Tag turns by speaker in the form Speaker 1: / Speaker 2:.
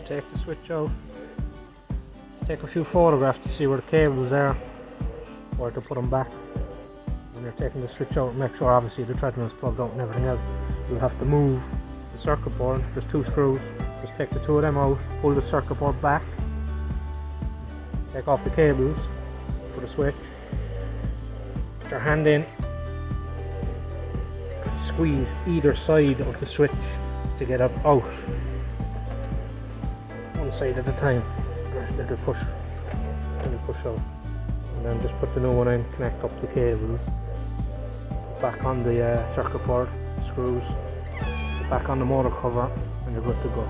Speaker 1: take the switch out. Take a few photographs to see where the cables are, where to put them back. When you're taking the switch out, make sure obviously the treadmill is plugged out and everything else. You'll have to move the circuit board. There's 2 screws. Just take the 2 of them out, pull the circuit board back, take off the cables for the switch, put your hand in, and squeeze either side of the switch to get it out. One side at a time. Little push out, and then just put the new one in, connect up the cables, put back on the circuit board, screws, put back on the motor cover, and you're good to go.